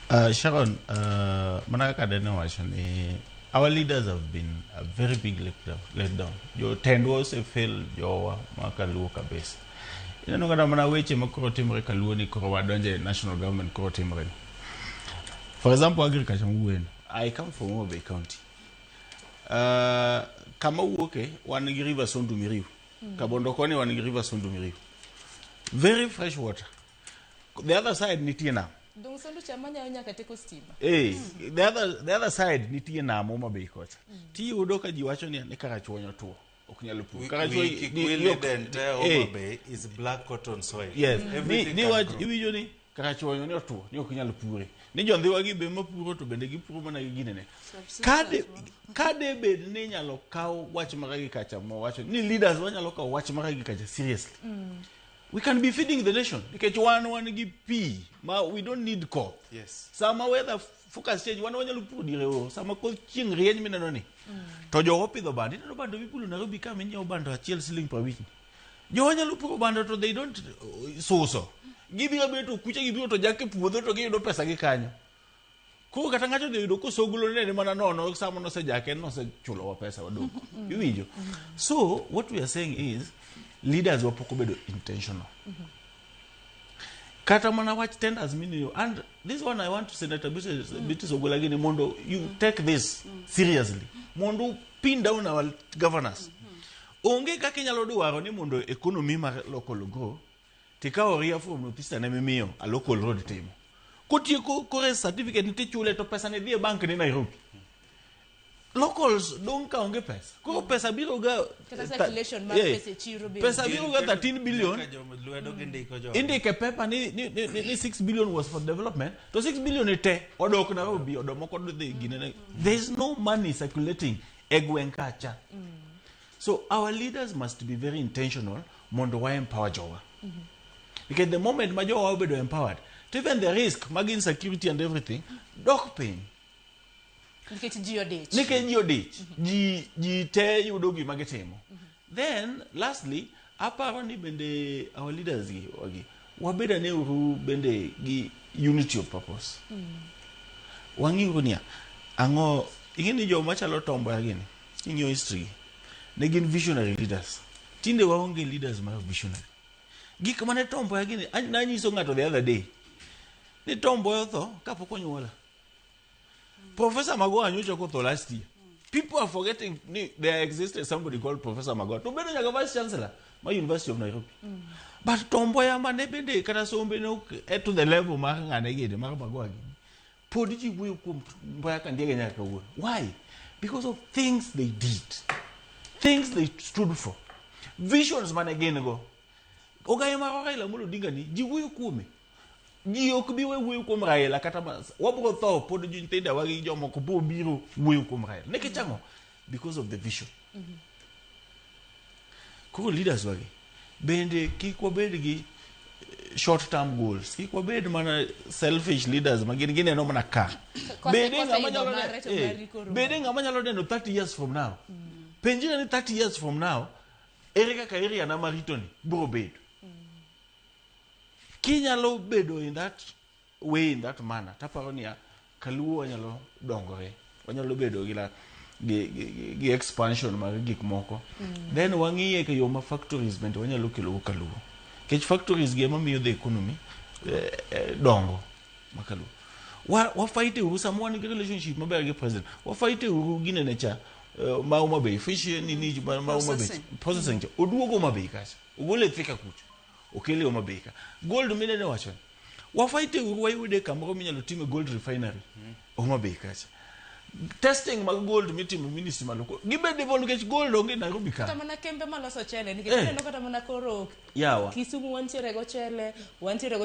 Sharon, manaka dene wacho ni our leaders have been a very big let down. Jotendwa osefel jowa makaluo kabisa. Ineno kata mana weche makoro timore kaluo ni koro wadonje national government koro timore. For example, agriculture mwen. I come from Odhiambo County. Kama uoke wan gi river Sondu Miriu. Kabondo koni wan gi river Sondu Miriu. Very fresh water. The other side nitie nam. Hey, the other side nitie nam Homa Bay kocha. Ti yudo ka ji wacho ni kaka chuonyo tuo. Ok nyalo pur. Kaka the entire Homa Bay is black cotton soil. Yes. Ni wacho iwinjo ni kaka chuonyo ni otuo, ni ok nyalo pure. Ni jondhiwa gi be mapuro to bende gipuro mana gi ginene. Kade bed ni nyalo kaw wach mara gi kacha mo wacho ni leaders wanyalo kaw wach mara gi kacha seriously. We can be feeding the nation. Because one give pee. We don't need coal. Yes. Some weather focus change. One you put the some coal ching rain me nani. Tojo hopi the band. No band people na become in your band or chill ceiling provision. You want to put band to they don't so. Give you a bit to kucha give you to jacket put to give you pesa kanyo. Ko katangacho de do ko sogulo ne mana no some no se jacket no se chulo pesa wadu. You so what we are saying is leaders were pokobedo intentional. Kata mana watch tenders meaning and this one I want to Senator Bitis Ogolagini Mondo, you take this seriously. Mondo pin down our governors. Onge kakinyalo duaro ni mondo economy ma local grow. Tika oria from notista na mimio a local road team. Kotieko kore certificate nite chule to pesa ne die bank ni Nairobi. Locals don't count pesa. Ko pesa biro ga circulation ma pesa chiro be. Pesa biro ga 13 billion. Indike paper ni 6 billion was for development. To 6 billion ite odok na obi odomoko do ginene. There is no money circulating egwenkacha. So our leaders must be very intentional mondo wa empower jowa. Because the moment majowa obedo empowered, to even the risk magin security and everything, dog pain. Nikech geodate. Ji te yudo gima gitimo. Then lastly, aparo ni bende our leaders gi wabeda ne uru bende gi unity of purpose. Wangi unia ango ingeni jo machalo tombo agini. Inyo history. Ne gin visionary leaders. Tinde waonge leaders ma visionary. Gik mane tombo agini na nyiso ngato the other day. Ni tombo yotho kapoko nyuola. Professor Mago anyucho ko last year. People are forgetting there existed somebody called Professor Mago. To bedo nyaga vice chancellor my University of Nairobi. But tombo ya mane bende kata sombe no to the level ma ngane gede ma Mago agi. Podiji buyo kum mboya kan diege nyaka wo. Why? Because of things they did. Things they stood for. Visions man again go. Ogaye ma Raila mulo dinga ni jibuyo kume. Ji okubi we kum Raila kata wabro tho pod ji ntenda wagi jomo ko bo biro we kum Raila neke chango because of the vision. Ko leaders wagi bende kiko bedgi short term goals kiko bed mana selfish leaders magin gine no mana ka bede ngamanyalo de no 30 years from now penjina ni 30 years from now erika ka area na maritoni bro bed kinyalo bedo in that way, in that manner. Taparonia kaluo wanyalo dongore. Wanyalo bedo gi expansion mar gik moko. Then wangiye ke yo ma factories bende wanyalo kelo kaluo. Kech factories ge ma miyo the economy dongo makaluo. Wa fight uru someone relationship maber gi president. Wa fight uru ginene cha ma Homa Bay fish ni ma Homa Bay processing. Oduogo Homa Bay kacha. Ogole thika kucha. Okele Homa Bay ka gold mine ne wacho wafaite uruwa yude kamoro minyalo time gold refinery Homa Bay kacha testing mag gold mitimo ministry maloko gibe develop gold onge Nairobi ka tamana kembe maloso chele nikech no kata mana koro yawa Kisumu wantiere go chele wantiere